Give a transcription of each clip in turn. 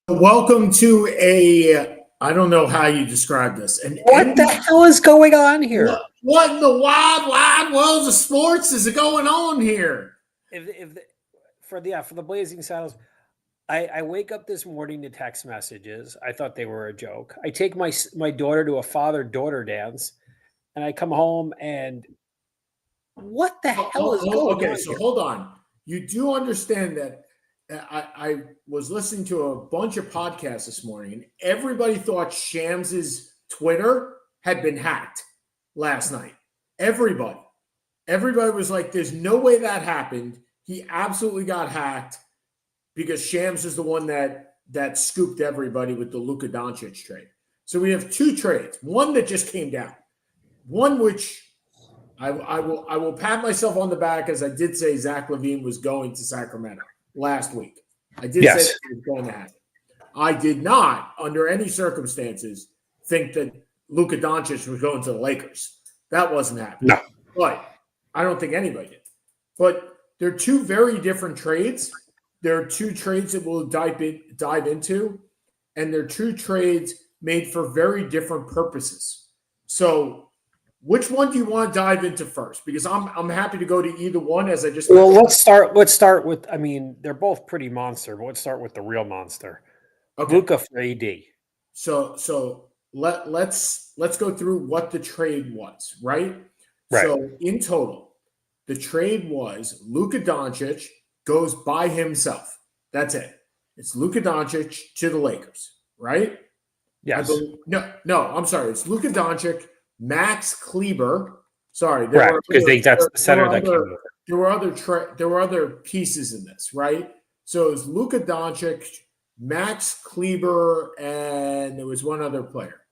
Welcome to I don't know how you describe this. What the hell is going on here? What in the wide world of sports is going on here? For the Blazing Saddles, I wake up this morning to text messages. I thought they were a joke. I take my daughter to a father-daughter dance, and I come home and what the hell is going on? Okay, so hold on. You do understand that I was listening to a bunch of podcasts this morning, and everybody thought Shams's Twitter had been hacked last night. Everybody was like, there's no way that happened. He absolutely got hacked because Shams is the one that scooped everybody with the Luka Doncic trade. So we have two trades. One that just came down. One which I will pat myself on the back, as I did say Zach LaVine was going to Sacramento last week. I did say that it was going to happen. I did not, under any circumstances, think that Luka Doncic was going to the Lakers. That wasn't happening. No. But I don't think anybody did. But they're two very different trades. There are two trades that we'll dive into, and they're two trades made for very different purposes. So which one do you want to dive into first? Because I'm happy to go to either one, as I just Well, let's start with, I mean, they're both pretty monster, but let's start with the real monster. Okay. Luka for AD. So let's go through what the trade was, right? Right. So in total, the trade was Luka Doncic goes by himself. That's it. It's Luka Doncic to the Lakers, right? Yes. No, I'm sorry. It's Luka Doncic, Max Kleber. Sorry, because that's the center that came over. There were other pieces in this, right? So it's Luka Doncic, Max Kleber, and there was one other player.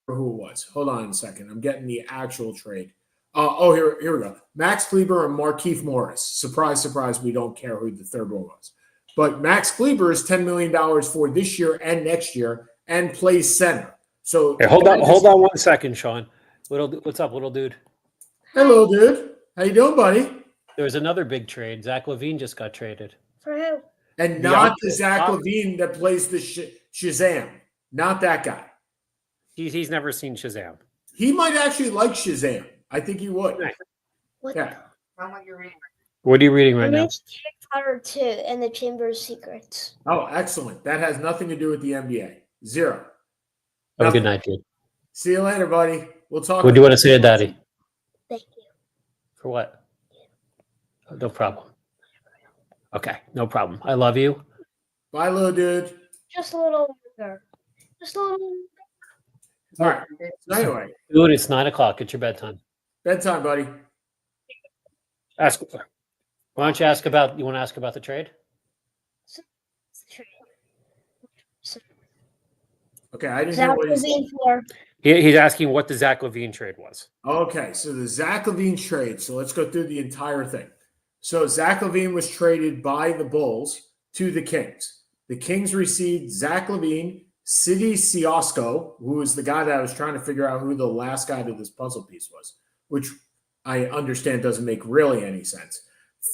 Who it was? Hold on a second. I'm getting the actual trade. Here we go. Max Kleber and Markieff Morris. Surprise, surprise. We don't care who the third one was. But Max Kleber is $10 million for this year and next year, and plays center. So hey, hold on 1 second, Sean. What's up, little dude? Hello, dude. How you doing, buddy? There was another big trade. Zach LaVine just got traded. For who? And not the Zach LaVine that plays the Shazam. Not that guy. He's never seen Shazam. He might actually like Shazam. I think he would. What? Yeah. What are you reading right now? Harry Potter 2 and the Chamber of Secrets. Oh, excellent. That has nothing to do with the NBA. Zero. Have a good night, dude. See you later, buddy. We'll talk. What do you want to say to Daddy? Thank you. For what? No problem. Okay, no problem. I love you. Bye, little dude. Just a little longer. Just a little. All right. So anyway. Dude, it's 9 o'clock. It's your bedtime. Bedtime, buddy. Why don't you ask about? You want to ask about the trade? Okay, I didn't hear what he's for. He's asking what the Zach LaVine trade was. Okay, so the Zach LaVine trade. So let's go through the entire thing. So Zach LaVine was traded by the Bulls to the Kings. The Kings received Zach LaVine, Sidi Siosko, who was the guy that I was trying to figure out who the last guy to this puzzle piece was, which I understand doesn't make really any sense.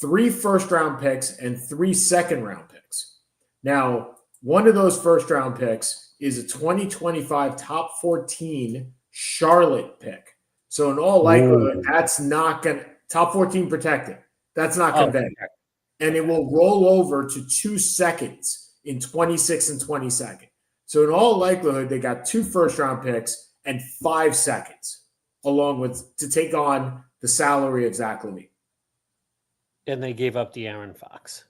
3 first-round picks and 3 second-round picks. Now, one of those first-round picks is a 2025 top 14 Charlotte pick. So in all likelihood, that's not going to – top 14 protected. That's not going to be. And it will roll over to 2 seconds in 26 and 22nd. So in all likelihood, they got 2 first-round picks and 5 seconds along with to take on the salary of Zach LaVine. And they gave up De'Aaron Fox.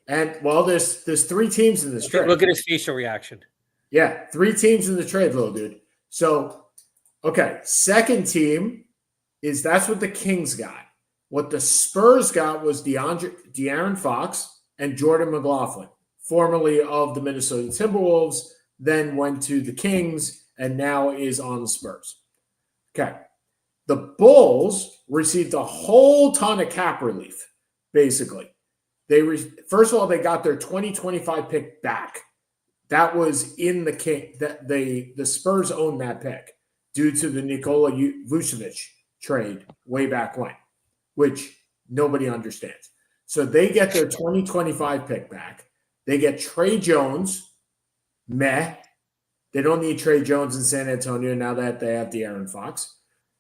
And, well, there's 3 teams in this trade. Look at his facial reaction. Yeah, 3 teams in the trade, little dude. So, okay, second team that's what the Kings got. What the Spurs got was De'Aaron Fox and Jordan McLaughlin, formerly of the Minnesota Timberwolves, then went to the Kings and now is on the Spurs. Okay. The Bulls received a whole ton of cap relief, basically. First of all, they got their 2025 pick back. That was in the King that the Spurs owned that pick due to the Nikola Vucevic trade way back when, which nobody understands. So they get their 2025 pick back. They get Trey Jones, meh. They don't need Trey Jones in San Antonio now that they have De'Aaron Fox.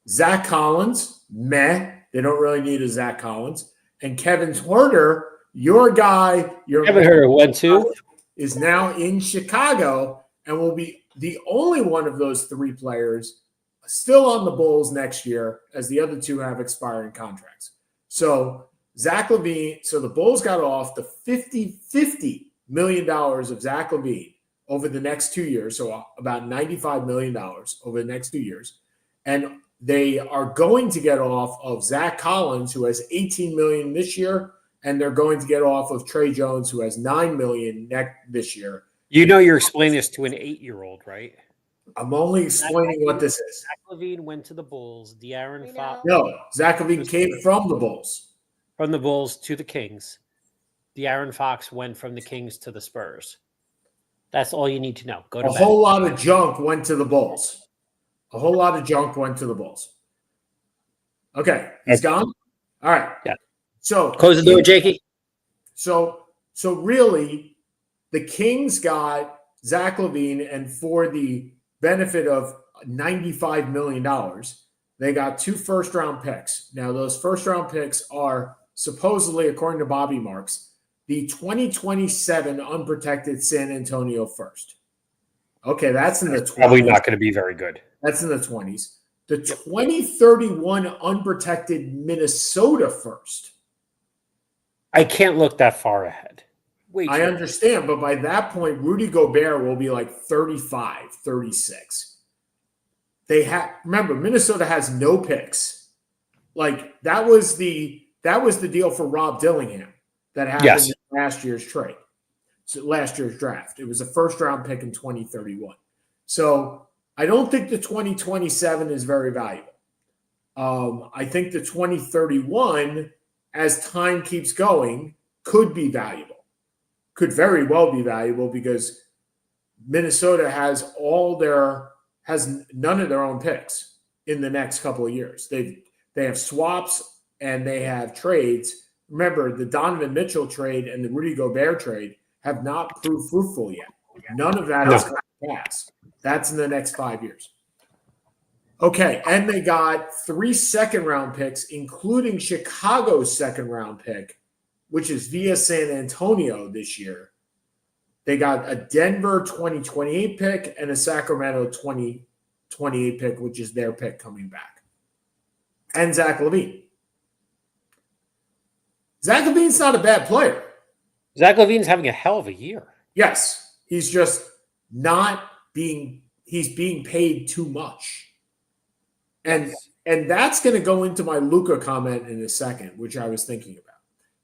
Zach Collins, meh. They don't really need a Zach Collins. And Kevin Huerter, your guy, Haven't heard of one, too. is now in Chicago and will be the only one of those three players still on the Bulls next year, as the other two have expiring contracts. So Zach LaVine, so the Bulls got off the $50 million of Zach LaVine over the next 2 years, so about $95 million over the next 2 years. And they are going to get off of Zach Collins, who has $18 million this year, and they're going to get off of Trey Jones, who has $9 million this year. You know you're explaining this to an 8-year-old, right? I'm only explaining what this is. Zach LaVine went to the Bulls. De'Aaron Fox No, Zach LaVine came from the Bulls. from the Bulls to the Kings. De'Aaron Fox went from the Kings to the Spurs. That's all you need to know. Go to A bed. whole lot of junk went to the Bulls. A whole lot of junk went to the Bulls. Okay, he's gone? All right. Yeah. So Close the door, Jakey. So really, the Kings got Zach LaVine, and for the benefit of $95 million, they got 2 first-round picks. Now, those first-round picks are supposedly, according to Bobby Marks, the 2027 unprotected San Antonio first. Okay, that's in the 20s. Probably not going to be very good. That's in the 20s. The 2031 unprotected Minnesota first. I can't look that far ahead. Wait, I understand, but by that point, Rudy Gobert will be like 35, 36. They have, remember, Minnesota has no picks. Like that was the deal for Rob Dillingham that happened in last year's trade. So last year's draft. It was a first round pick in 2031. So I don't think the 2027 is very valuable. I think the 2031, as time keeps going, could be valuable. Could very well be valuable because Minnesota has none of their own picks in the next couple of years. They have swaps and they have trades. Remember, the Donovan Mitchell trade and the Rudy Gobert trade have not proved fruitful yet. None of that is going to pass. That's in the next 5 years. Okay, and they got 3 second-round picks, including Chicago's second-round pick, which is via San Antonio this year. They got a Denver 2028 pick and a Sacramento 2028 pick, which is their pick coming back. And Zach LaVine. Zach LaVine's not a bad player. Zach LaVine's having a hell of a year. Yes, he's just not he's being paid too much. And that's going to go into my Luka comment in a second, which I was thinking about.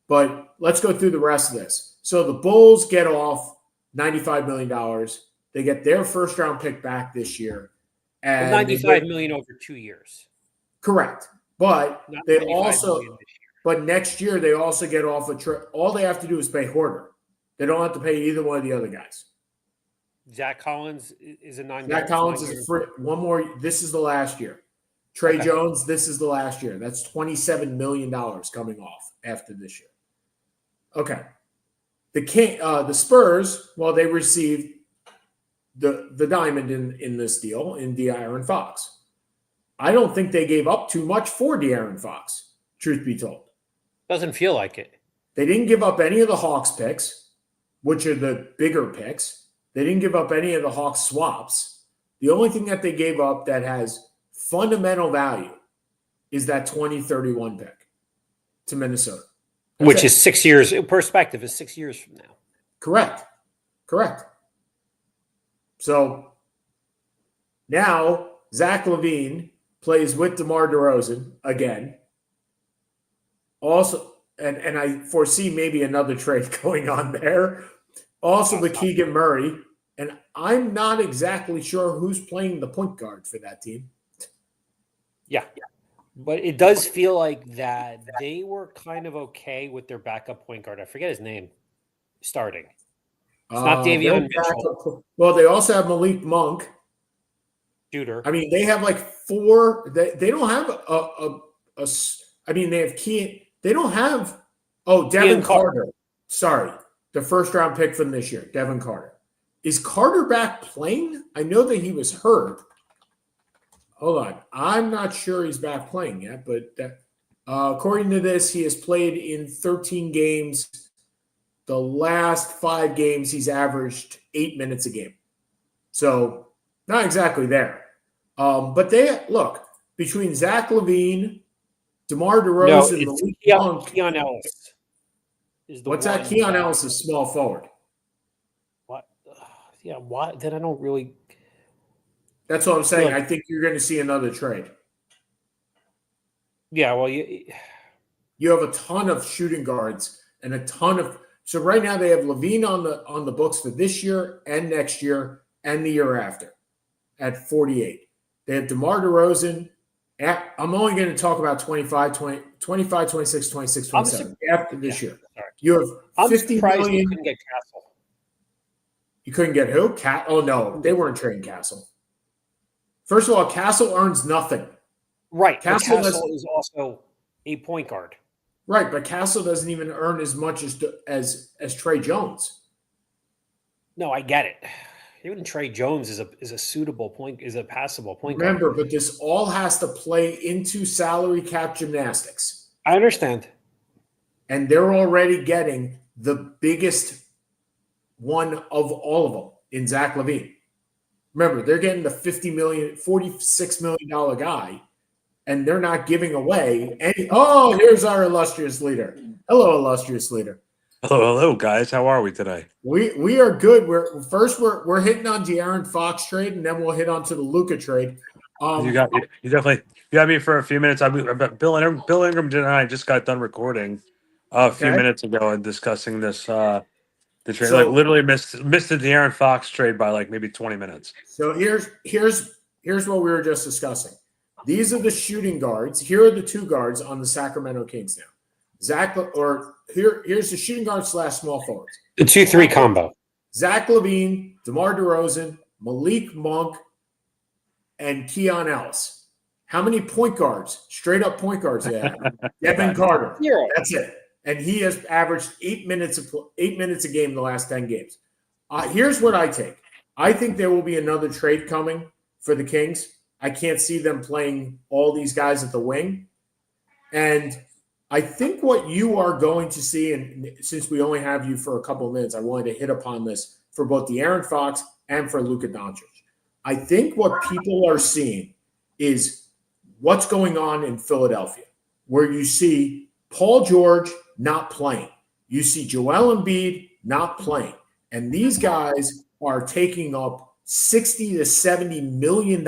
But let's go through the rest of this. So the Bulls get off $95 million. They get their first-round pick back this year. And $95 million over 2 years. Correct. But Not they $95 also million this year. but next year they also get off all they have to do is pay Horter. They don't have to pay either one of the other guys. Zach Collins is a 9 Zach Collins is a free, one more. This is the last year. Trey Jones, this is the last year. That's $27 million coming off after this year. Okay. The Spurs, well, they received the diamond in this deal in De'Aaron Fox. I don't think they gave up too much for De'Aaron Fox, truth be told. Doesn't feel like it. They didn't give up any of the Hawks picks, which are the bigger picks. They didn't give up any of the Hawks swaps. The only thing that they gave up that has fundamental value is that 2031 pick to Minnesota. Which is 6 years. Perspective is 6 years from now. Correct. So now Zach LaVine plays with DeMar DeRozan again. Also, and I foresee maybe another trade going on there. Also, the Keegan Murray. And I'm not exactly sure who's playing the point guard for that team. Yeah. But it does feel like that they were kind of okay with their backup point guard. I forget his name. Starting. It's not Davion Mitchell. Well, they also have Malik Monk. Shooter. I mean, they have like 4. They don't have I mean, they have They don't have. Devin Carter. Sorry. The first round pick from this year, Devin Carter. Is Carter back playing? I know that he was hurt. Hold on. I'm not sure he's back playing yet, but according to this, he has played in 13 games. The last 5 games, he's averaged 8 minutes a game. So not exactly there. But they look between Zach LaVine, DeMar DeRozan, No, it's Malik Monk. Keon Ellis. What's that? Keon Ellis is small forward. What? Yeah. Why? Then I don't really. That's what I'm saying. Look. I think you're going to see another trade. Yeah. Well, You have a ton of shooting guards and a ton of. So right now they have LaVine on the books for this year and next year and the year after at 48. They have DeMar DeRozan. I'm only going to talk about 25, 26, 26, 27 after this year. Sorry. You have 50 million. You couldn't get Castle. You couldn't get who? Oh, no. They weren't trading Castle. First of all, Castle earns nothing. Right. Castle is also a point guard. Right, but Castle doesn't even earn as much as Trey Jones. No, I get it. Even Trey Jones is a suitable point, is a passable point Remember, guard. but this all has to play into salary cap gymnastics. I understand. And they're already getting the biggest one of all of them in Zach LaVine. Remember, they're getting the $46 million guy, and they're not giving away any. Oh, here's our illustrious leader. Hello, illustrious leader. Hello, guys. How are we today? We are good. We're hitting on De'Aaron Fox trade, and then we'll hit on to the Luka trade. You definitely got me for a few minutes. Bill Ingram and I just got done recording a few minutes ago and discussing this the trade. So, literally missed the De'Aaron Fox trade by maybe 20 minutes. So here's what we were just discussing. These are the shooting guards. Here are the 2 guards on the Sacramento Kings now. Here's the shooting guard / small forwards. The 2-3 combo. Zach LaVine, DeMar DeRozan, Malik Monk, and Keon Ellis. How many point guards, straight up point guards they have? Devin Carter. 0. That's it. And he has averaged 8 minutes a game the last 10 games. Here's what I take. I think there will be another trade coming for the Kings. I can't see them playing all these guys at the wing. And I think what you are going to see, and since we only have you for a couple of minutes, I wanted to hit upon this for both De'Aaron Fox and for Luka Doncic. I think what people are seeing is what's going on in Philadelphia, where you see Paul George not playing. You see Joel Embiid not playing. And these guys are taking up $60 to $70 million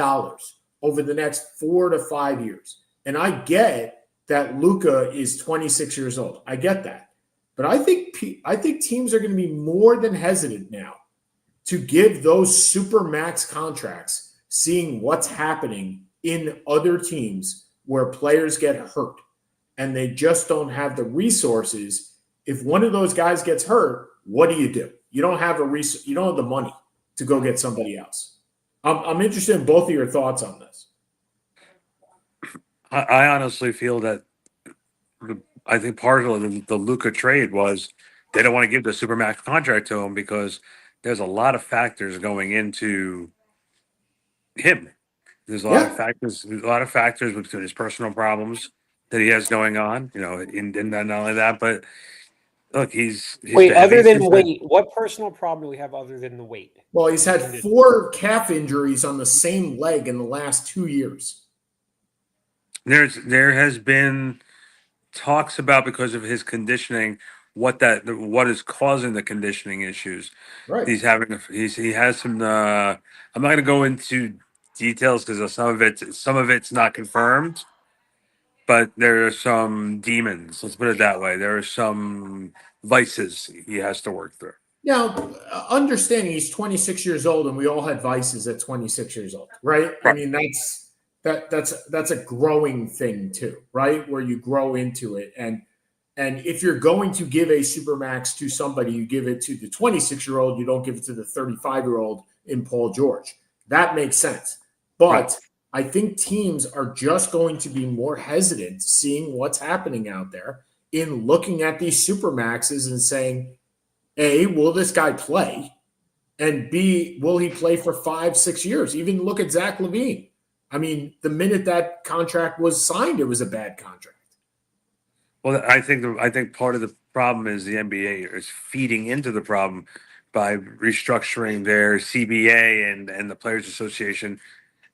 over the next 4 to 5 years. And I get that Luka is 26 years old. I get that. But I think teams are going to be more than hesitant now to give those super max contracts, seeing what's happening in other teams where players get hurt and they just don't have the resources. If one of those guys gets hurt, what do? You don't have you don't have the money to go get somebody else. I'm interested in both of your thoughts on this. I honestly feel that I think part of the Luka trade was they don't want to give the Supermax contract to him because there's a lot of factors going into him. There's a lot of factors. There's a lot of factors between his personal problems that he has going on. And not only that, but look, he's wait. Other than weight, what personal problem do we have other than the weight? Well, he's had 4 calf injuries on the same leg in the last 2 years. There has been talks about, because of his conditioning, what is causing the conditioning issues. Right. He has some. I'm not going to go into details because some of it's not confirmed, but there are some demons. Let's put it that way. There are some vices he has to work through. Now, understanding he's 26 years old, and we all had vices at 26 years old, right? I mean, that's a growing thing too, right? Where you grow into it, and if you're going to give a supermax to somebody, you give it to the 26-year-old. You don't give it to the 35-year-old in Paul George. That makes sense, but I think teams are just going to be more hesitant seeing what's happening out there in looking at these supermaxes and saying, A, will this guy play? And B, will he play for 5-6 years? Even look at Zach LaVine. I mean, the minute that contract was signed, it was a bad contract. Well, I think part of the problem is the NBA is feeding into the problem by restructuring their CBA and the Players Association.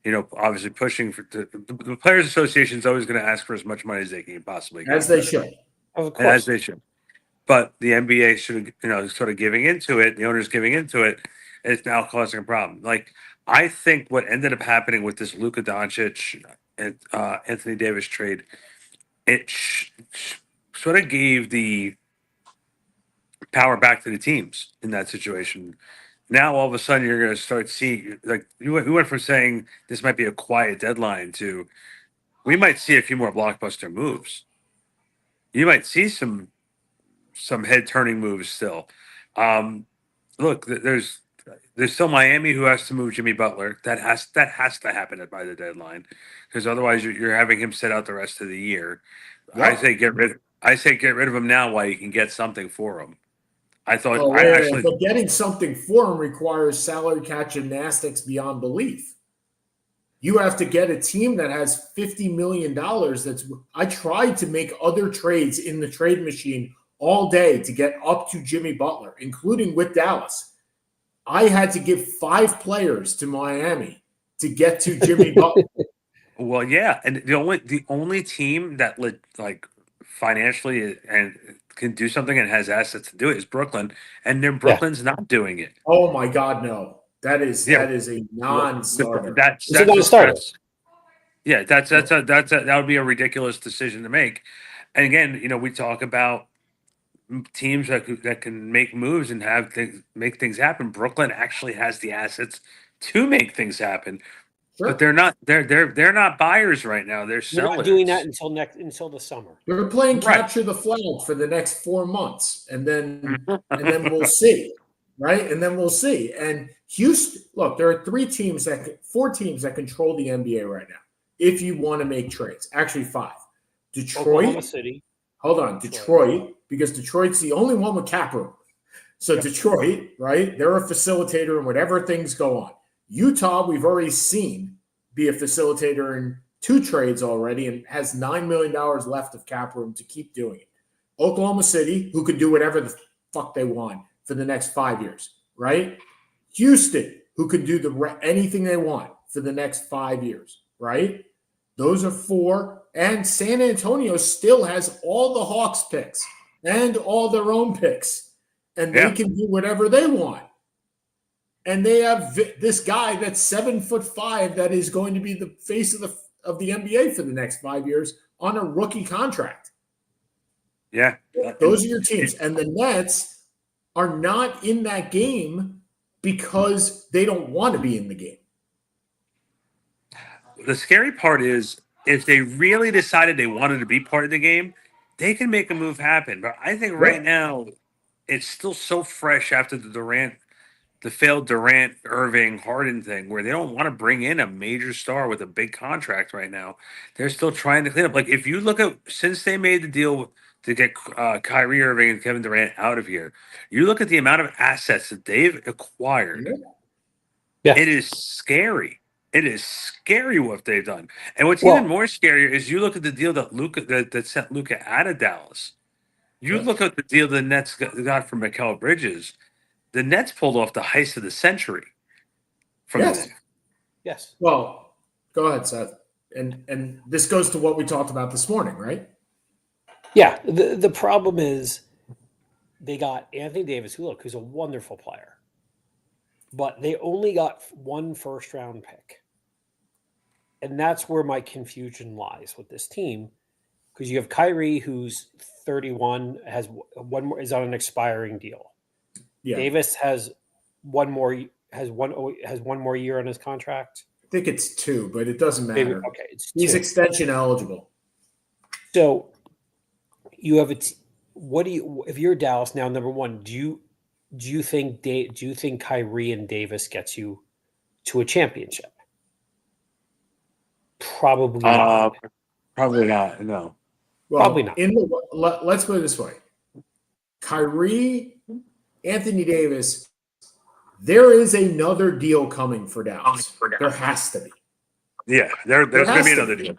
Obviously pushing for the Players Association is always going to ask for as much money as they can possibly get. As they should. Of course. As they should. But the NBA should, sort of giving into it, the owners giving into it, is now causing a problem. Like, I think what ended up happening with this Luka Doncic and Anthony Davis trade, it sort of gave the power back to the teams in that situation. Now, all of a sudden, you're going to start seeing, like, we went from saying this might be a quiet deadline to we might see a few more blockbuster moves. You might see some head-turning moves still. Look, there's still Miami who has to move Jimmy Butler. That has to happen by the deadline, because otherwise you're having him sit out the rest of the year. Yep. I say get rid of him now while you can get something for him. But getting something for him requires salary cap gymnastics beyond belief. You have to get a team that has $50 million. I tried to make other trades in the trade machine all day to get up to Jimmy Butler, including with Dallas. I had to give 5 players to Miami to get to Jimmy Butler. Well, yeah, and the only team that financially and can do something and has assets to do it is Brooklyn, and then Brooklyn's not doing it. Oh my God, no! That is a non-starter. That's a non-starter. That would be a ridiculous decision to make. And again, we talk about teams that can make moves and make things happen. Brooklyn actually has the assets to make things happen. Sure. But they're not buyers right now. They're sellers. They're not doing that until the summer. They're playing capture the flag for the next 4 months, and then we'll see, right? And then we'll see. And Houston, look, there are 4 teams that control the NBA right now. If you want to make trades, actually 5. Detroit, Oklahoma City. Hold on, Detroit, because Detroit's the only one with cap room. So Detroit, right? They're a facilitator in whatever things go on. Utah, we've already seen be a facilitator in 2 trades already and has $9 million left of cap room to keep doing it. Oklahoma City, who could do whatever the fuck they want for the next 5 years, right? Houston, who could do anything they want for the next 5 years, right? Those are 4. And San Antonio still has all the Hawks picks and all their own picks. And they can do whatever they want. And they have this guy that's 7'5" that is going to be the face of the NBA for the next 5 years on a rookie contract. Yeah. Those are your teams. And the Nets are not in that game because they don't want to be in the game. The scary part is if they really decided they wanted to be part of the game, they can make a move happen. But I think right now it's still so fresh after the failed Durant, Irving, Harden thing, where they don't want to bring in a major star with a big contract right now. They're still trying to clean up. Like, if you look at, since they made the deal to get Kyrie Irving and Kevin Durant out of here, you look at the amount of assets that they've acquired. Yeah. It is scary. It is scary what they've done. And what's even more scarier is you look at the deal that sent Luka out of Dallas. You look at the deal the Nets got from Mikal Bridges. The Nets pulled off the heist of the century. Yes. Well, go ahead, Seth. And this goes to what we talked about this morning, right? Yeah. The problem is they got Anthony Davis, who's a wonderful player, but they only got 1 first-round pick. And that's where my confusion lies with this team, because you have Kyrie, who's 31, has one more, is on an expiring deal. Yeah. Davis has one more year on his contract. I think it's 2, but it doesn't matter. Maybe, okay, he's extension eligible. So you have if you're Dallas now, number one, do you think Kyrie and Davis gets you to a championship? Probably not. Probably not. No. Well, probably not. Let's put it this way: Kyrie, Anthony Davis there is another deal coming for Dallas. There has to be. Yeah, there's going to has be to another be. deal.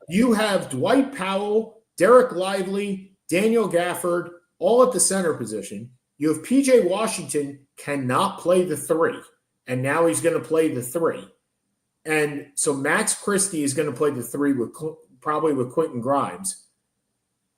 You have Dwight Powell, Derek Lively, Daniel Gafford, all at the center position. You have PJ Washington cannot play the 3, and now he's going to play the 3. And so Max Christie is going to play the 3 with probably with Quentin Grimes.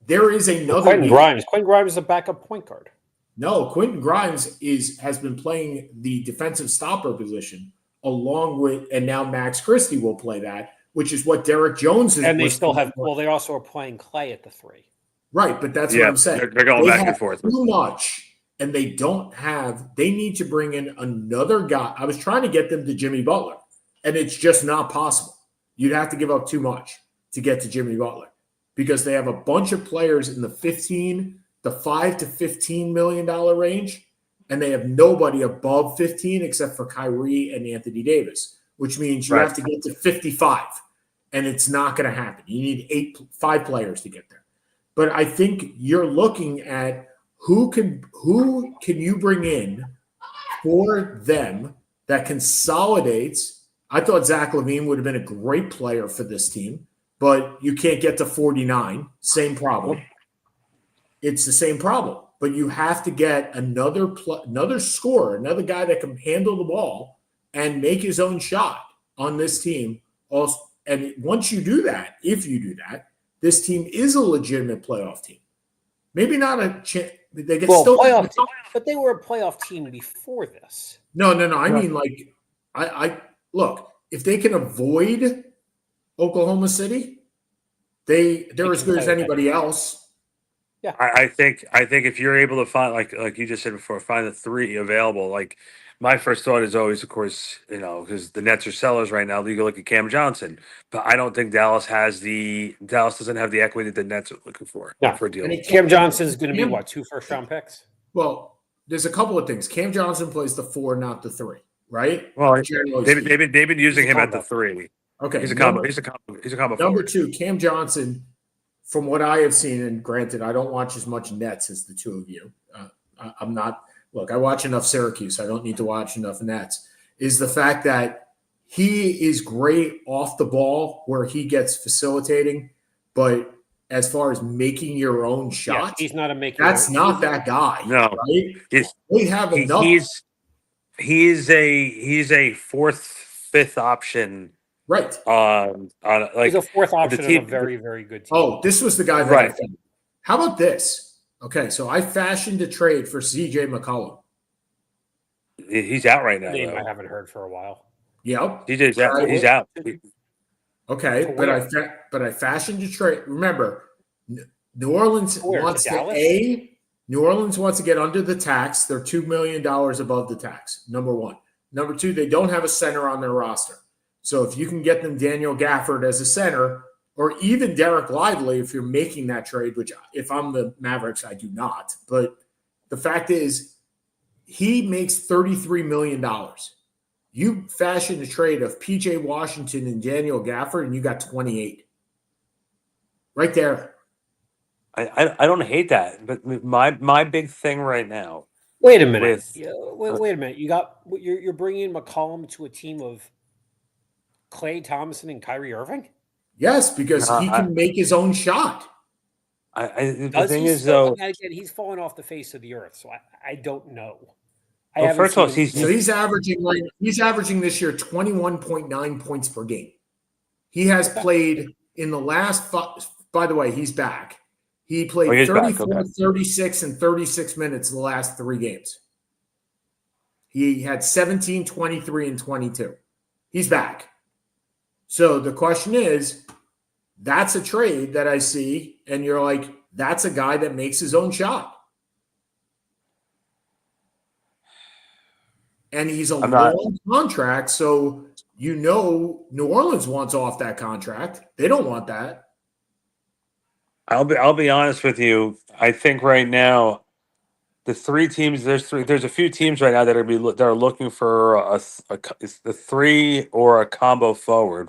There is another Quentin deal. Grimes. Quentin Grimes is a backup point guard. No, Quentin Grimes has been playing the defensive stopper position along with, and now Max Christie will play that, which is what Derek Jones is. And they still have. Well, they also are playing Clay at the 3. Right, but that's what I'm saying. They're going back have and forth. Too much, and they don't have. They need to bring in another guy. I was trying to get them to Jimmy Butler, and it's just not possible. You'd have to give up too much to get to Jimmy Butler because they have a bunch of players in the $5 to $15 million range, and they have nobody above 15 except for Kyrie and Anthony Davis, which means you have to get to 55, and it's not going to happen. You need 5 players to get there. But I think you're looking at who can you bring in for them that consolidates. I thought Zach LaVine would have been a great player for this team, but you can't get to 49. Same problem. It's the same problem. But you have to get another scorer, another guy that can handle the ball and make his own shot on this team. Also, and once you do that, if you do that, this team is a legitimate playoff team. Maybe not a chance. They get still playoff team, but they were a playoff team before this. No. I mean, like, I look, if they can avoid Oklahoma City, they're as good as anybody else. Yeah, I think if you're able to find, like you just said before, find the 3 available. Like my first thought is always, of course, because the Nets are sellers right now. You go look at Cam Johnson, but I don't think Dallas doesn't have the equity that the Nets are looking for for a deal. Cam Johnson's going to be what, 2 first-round picks? Well, there's a couple of things. Cam Johnson plays the 4, not the 3, right? Well, they've been using him at the 3. Okay, he's a combo. He's a combo. Number forward. 2, Cam Johnson. From what I have seen, and granted, I don't watch as much Nets as the 2 of you. I'm not. Look, I watch enough Syracuse. I don't need to watch enough Nets. Is the fact that he is great off the ball where he gets facilitating, but as far as making your own shot, he's not a maker. That's not that guy. No, right? We have enough. He's a 4th, 5th option. Right. He's a 4th option on a very, very good team. Oh, this was the guy that I found. How about this? Okay, so I fashioned a trade for CJ McCollum. He's out right now. Name I haven't heard for a while. Yep. He's out. Okay, but I fashioned a trade. Remember, New Orleans wants to get under the tax. They're $2 million above the tax. Number 1. Number 2, they don't have a center on their roster. So if you can get them Daniel Gafford as a center, or even Derek Lively, if you're making that trade, which if I'm the Mavericks, I do not. But the fact is, he makes $33 million. You fashioned a trade of PJ Washington and Daniel Gafford, and you got 28. Right there. I don't hate that, but my big thing right now. Wait a minute. Wait a minute. You're bringing McCollum to a team of Klay Thompson and Kyrie Irving? Yes, because he can make his own shot. The thing is, though, again, he's fallen off the face of the earth, so I don't know. First of all, he's averaging this year 21.9 points per game. He has played in the last. By the way, he's back. He played 34, 36, and 36 minutes in the last 3 games. He had 17, 23, and 22. He's back. So the question is, that's a trade that I see, and you're like, that's a guy that makes his own shot. And he's a long contract, so New Orleans wants off that contract. They don't want that. I'll be honest with you. I think right now, the 3 teams. There's a few teams right now that are looking for a 3 or a combo forward.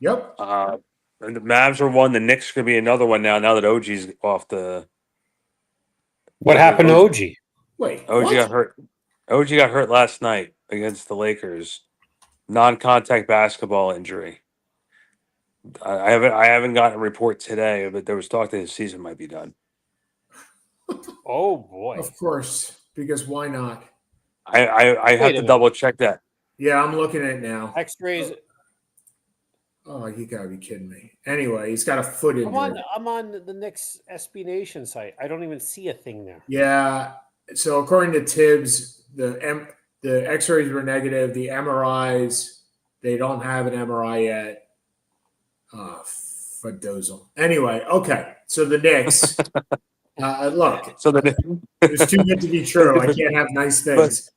Yep. And the Mavs are one. The Knicks could be another one now. Now that OG's off the. What happened to OG? Wait. OG got hurt. OG got hurt last night against the Lakers. Non-contact basketball injury. I haven't gotten a report today, but there was talk that his season might be done. Oh boy. Of course, because why not? I have Wait a to minute. double check that. Yeah, I'm looking at it now. X-rays. Oh, you gotta be kidding me. Anyway, he's got a foot injury. I'm on the Knicks SB Nation site. I don't even see a thing there. Yeah. So according to Tibbs, the X-rays were negative. The MRIs, they don't have an MRI yet. Fadozel. Anyway, okay. So the Knicks. Look, So the it's too good to be true. I can't have nice things.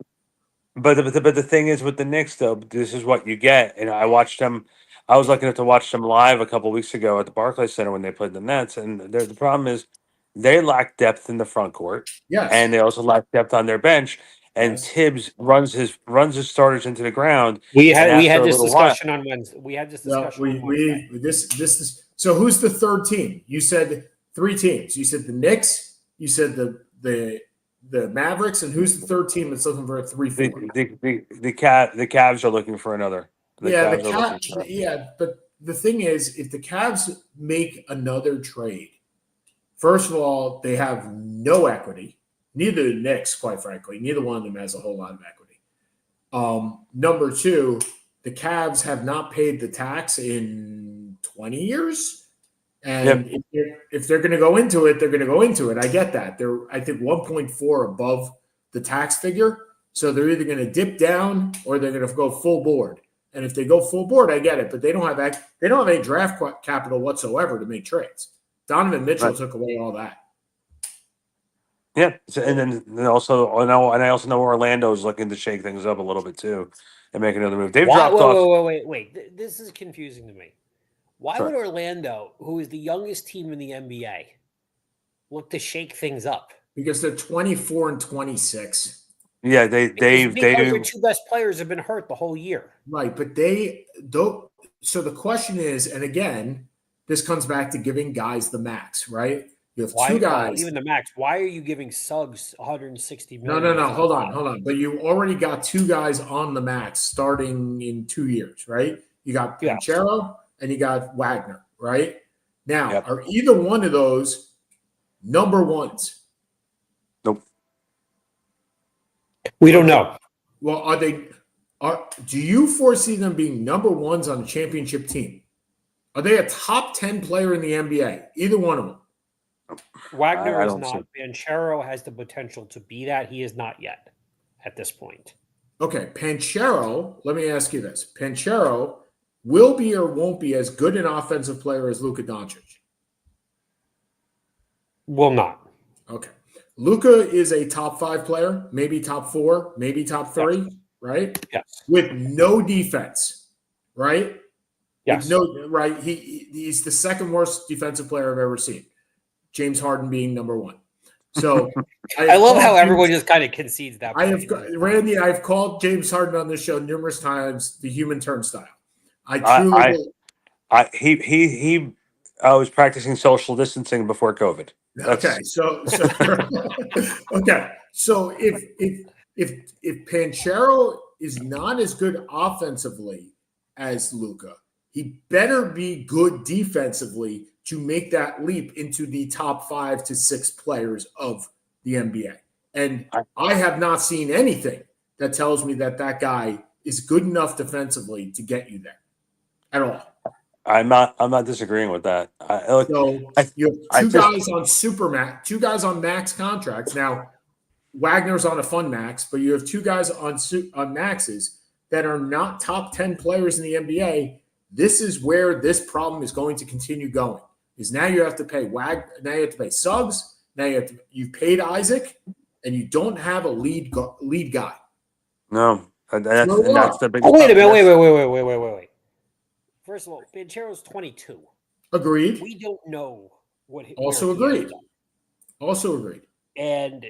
But the thing is with the Knicks, though, this is what you get. And I watched them. I was lucky enough to watch them live a couple weeks ago at the Barclays Center when they played the Nets. And the problem is they lack depth in the front court, Yes. and they also lack depth on their bench. And Yes. Tibbs runs his starters into the ground. We had after a this little while- discussion on Wednesday. We had this Well, discussion on Wednesday. this is so. Who's the third team? You said 3 teams. You said the Knicks. You said the Mavericks, and who's the third team that's looking for a 3-4? The Cavs are looking for another. Yeah, the Cavs are looking for- Cavs. Yeah, but the thing is, if the Cavs make another trade, first of all, they have no equity. Neither the Knicks, quite frankly, neither one of them has a whole lot of equity. Number 2, the Cavs have not paid the tax in 20 years. And if they're going to go into it, they're going to go into it. I get that. They're, I think, 1.4 above the tax figure. So they're either going to dip down or they're going to go full board. And if they go full board, I get it. But they don't have any draft capital whatsoever to make trades. Donovan Mitchell took away all that. Yeah, and then also I also know Orlando's looking to shake things up a little bit too and make another move. They've dropped off. Wait. This is confusing to me. Why Sure. would Orlando, who is the youngest team in the NBA, look to shake things up? Because they're 24 and 26. Yeah, Because their 2 best players have been hurt the whole year. Right, but they don't. So the question is, and again, this comes back to giving guys the max, right? You have Why, 2 guys. even the max. Why are you giving Suggs 160 million? No. Hold on. But you already got 2 guys on the max starting in 2 years, right? You got Panchero and you got Wagner, right? Now, are either one of those number ones? Nope. We don't know. Well, are they? Do you foresee them being number ones on a championship team? Are they a top 10 player in the NBA? Either one of them. Wagner I is don't not. Panchero has the potential to be that. He is not yet at this point. Okay, Panchero, let me ask you this. Panchero will be or won't be as good an offensive player as Luka Doncic? Will not. Okay. Luka is a top 5 player, maybe top 4, maybe top 3, right? Yes. With no defense, right? Yes. With right. He's the second worst defensive player I've ever seen. James Harden being number 1. So I love how everyone just kind of concedes that. Randy, I've called James Harden on this show numerous times the human turnstile. I truly he was practicing social distancing before COVID. Okay, so okay, so if Panchero is not as good offensively as Luka, he better be good defensively to make that leap into the top 5 to 6 players of the NBA. And I have not seen anything that tells me that guy is good enough defensively to get you there at all. I'm not disagreeing with that. So you have 2 guys on supermax, 2 guys on max contracts. Now, Wagner's on a fun max, but you have 2 guys on maxes that are not top 10 players in the NBA. This is where this problem is going to continue going. Is now you have to pay now you have to pay Suggs. Now you've paid Isaac, and you don't have a lead guy. No, that's the big. Oh, wait a minute! Wait. First of all, Panchero's 22. Agreed. We don't know what. Also agreed. Also agreed. And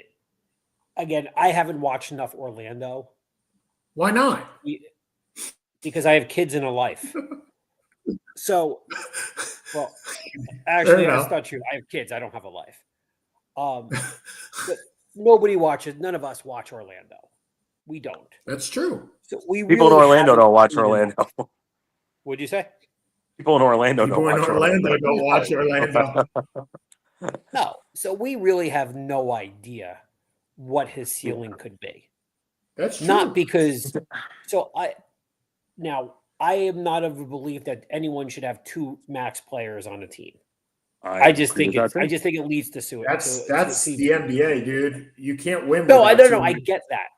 again, I haven't watched enough Orlando. Why not? Because I have kids and a life. So, well, actually, that's not true. I have kids. I don't have a life. But nobody watches. None of us watch Orlando. We don't. That's true. So we People in really Orlando haven't don't watch seen enough. Orlando. What'd you say? People in Orlando don't People in watch Orlando Orlando. don't watch Orlando. No. So we really have no idea what his ceiling could be. That's true. Not because I am not of the belief that anyone should have 2 max players on a team. I just agree think with that too. it leads to suicide. That's the NBA, dude. You can't win. No, I without don't know. I two- get that.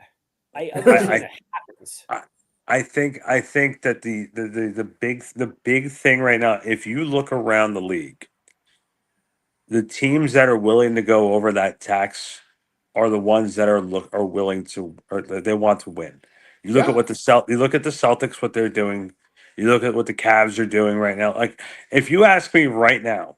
I understand that happens. I think that the big thing right now, if you look around the league, the teams that are willing to go over that tax are the ones that are willing to, or they want to win. You look Yeah. at what you look at the Celtics, what they're doing. You look at what the Cavs are doing right now. Like, if you ask me right now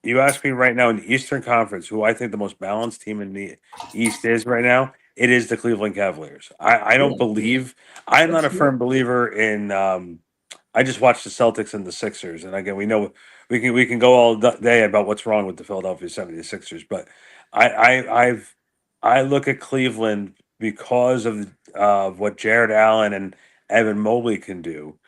in the Eastern Conference, who I think the most balanced team in the East is right now, it is the Cleveland Cavaliers. I don't believe, I'm not a firm believer in, I just watched the Celtics and the Sixers. And again, we know we can go all day about what's wrong with the Philadelphia 76ers, but I look at Cleveland because of what Jared Allen and Evan Mobley can do.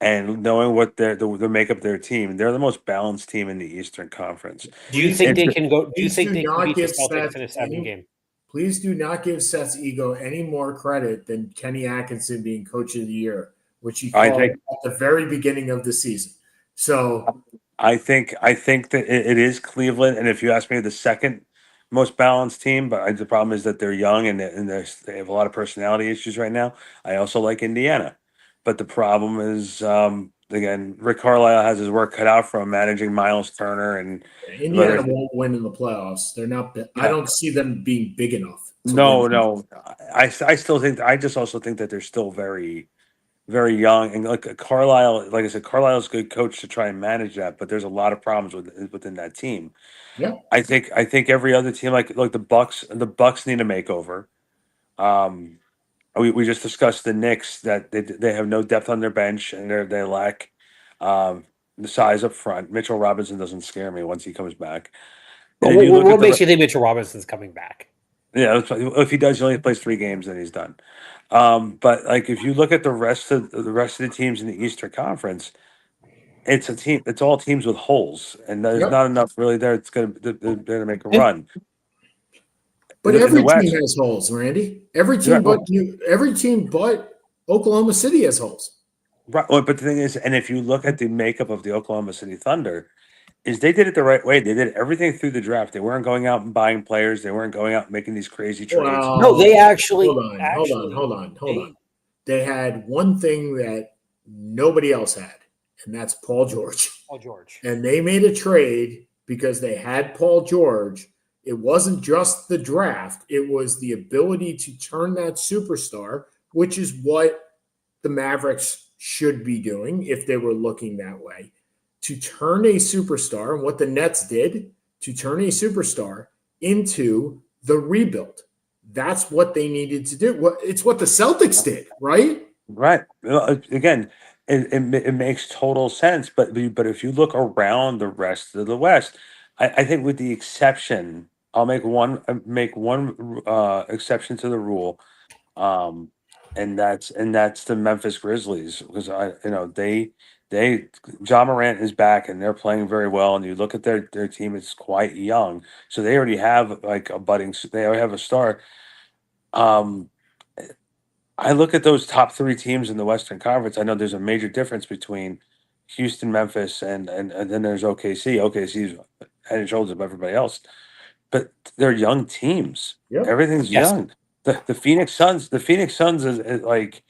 And knowing what the makeup of their team, they're the most balanced team in the Eastern Conference. Do you think It's- they can go? Do you Please think do they can not beat the give Celtics Seth in a 7 any- game? Please do not give Seth's ego any more credit than Kenny Atkinson being Coach of the Year, which he I called think- at the very beginning of the season. So I think that it is Cleveland, and if you ask me, the second most balanced team. But the problem is that they're young and they have a lot of personality issues right now. I also like Indiana, but the problem is again, Rick Carlisle has his work cut out for him managing Miles Turner and Indiana won't win in the playoffs. They're not. I don't see them being big enough. to win. No. I still think. I just also think that they're still very, very young, and like Carlisle, like I said, Carlisle's a good coach to try and manage that. But there's a lot of problems within that team. Yeah. I think every other team, like the Bucks need a makeover. We just discussed the Knicks, that they have no depth on their bench, and they lack the size up front. Mitchell Robinson doesn't scare me once he comes back. And then you look What at makes you think Mitchell Robinson's coming back? Yeah, if he does, he only plays 3 games, then he's done. But like, if you look at the rest of the teams in the Eastern Conference, it's all teams with holes, and there's Yep. not enough really there. They're gonna make a run. But In the every West. team has holes, Randy. Every team but Oklahoma City has holes. Right. Well, but the thing is, and if you look at the makeup of the Oklahoma City Thunder, is they did it the right way. They did everything through the draft. They weren't going out and buying players. They weren't going out and making these crazy trades. Wow. No, they actually. Hold on. They had one thing that nobody else had, and that's Paul George. Paul George. And they made a trade because they had Paul George. It wasn't just the draft, it was the ability to turn that superstar, which is what the Mavericks should be doing if they were looking that way. To turn a superstar, and what the Nets did, to turn a superstar into the rebuild. That's what they needed to do. It's what the Celtics did, right? Right. Well, again, it makes total sense. But if you look around the rest of the West, I think with the exception, I'll make one exception to the rule, and that's the Memphis Grizzlies, because they John Morant is back and they're playing very well. And you look at their team; it's quite young, so they already have like they already have a star. I look at those top 3 teams in the Western Conference. I know there's a major difference between Houston, Memphis, and then there's OKC. OKC's head and shoulders above everybody else, but they're young teams. Yep. Everything's Yes. young. The Phoenix Suns is like,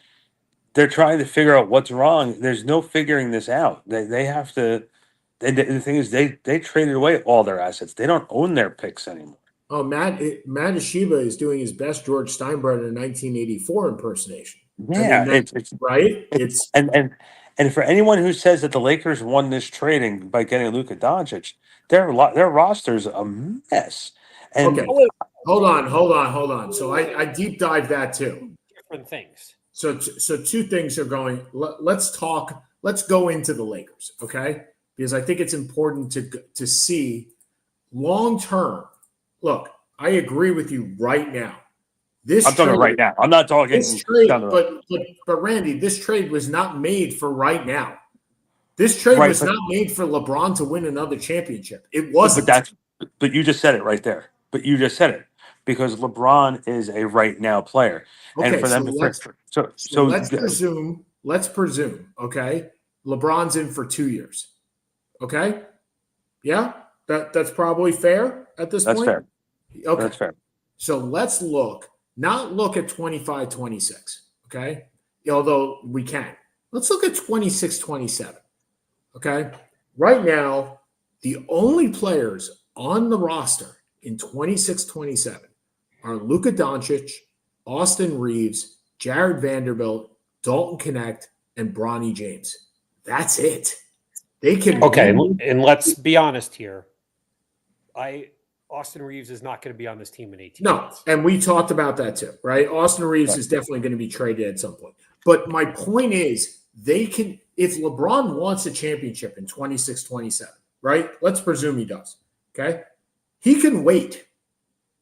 they're trying to figure out what's wrong. There's no figuring this out. They have to. The thing is, they traded away all their assets. They don't own their picks anymore. Oh, Matt Ashiba is doing his best George Steinbrenner 1984 impersonation. Yeah, it's right. And for anyone who says that the Lakers won this trading by getting Luka Doncic, their roster's a mess. And Okay, hold on. So I deep dive that too. Different things. So 2 things are going. Let's talk. Let's go into the Lakers, okay? Because I think it's important to see long term. Look, I agree with you right now. This I'm talking trade, right now. I'm not talking this trade, down the road. but Randy, this trade was not made for right now. This trade Right, was but- not made for LeBron to win another championship. It But wasn't. but you just said it right there. But you just said it because LeBron is a right now player, and Okay, for them so let's presume, okay, LeBron's in for 2 years. Okay? Yeah? That's probably fair at this that's point. fair. Okay. That's fair. So let's not look at 25, 26. Okay. Although we can. Let's look at 26, 27. Okay. Right now, the only players on the roster in 26, 27 are Luka Doncic, Austin Reeves, Jared Vanderbilt, Dalton Connect, and Bronny James. That's it. They can Okay, win. and let's be honest here. Austin Reeves is not going to be on this team in 18 No, months. and we talked about that too, right? Austin Reeves Right. is definitely going to be traded at some point. But my point is, they can, if LeBron wants a championship in 26, 27, right? Let's presume he does. Okay. He can wait.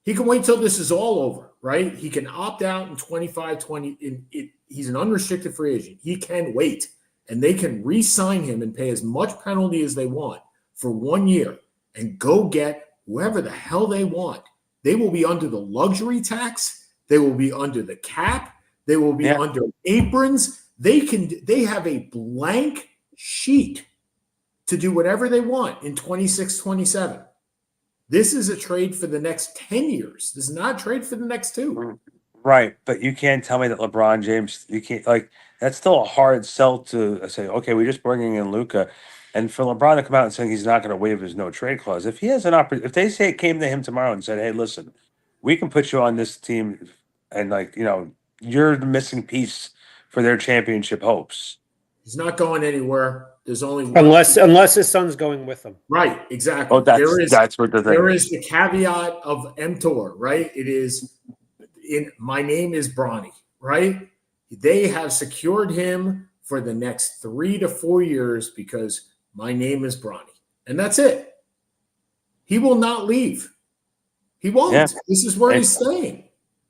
He can wait till this is all over, right? He can opt out in 25, 20. He's an unrestricted free agent. He can wait, and they can re sign him and pay as much penalty as they want for 1 year and go get whoever the hell they want. They will be under the luxury tax. They will be under the cap. They will be under aprons. They have a blank sheet to do whatever they want in 26, 27. This is a trade for the next 10 years. This is not a trade for the next 2. Right, but you can't tell me that LeBron James. You can't that's still a hard sell to say. Okay, we're just bringing in Luka, and for LeBron to come out and saying he's not going to waive his no trade clause. If he has an opportunity, if they say it came to him tomorrow and said, "Hey, listen, we can put you on this team," and you're the missing piece for their championship hopes. He's not going anywhere. There's only one. Unless his son's going with him. Right, exactly. Oh, that's what the thing There is. is the caveat of mTOR, right? It is my name is Bronny, right? They have secured him for the next 3 to 4 years because my name is Bronny. And that's it. He will not leave. He won't. Yeah. This is where he's staying.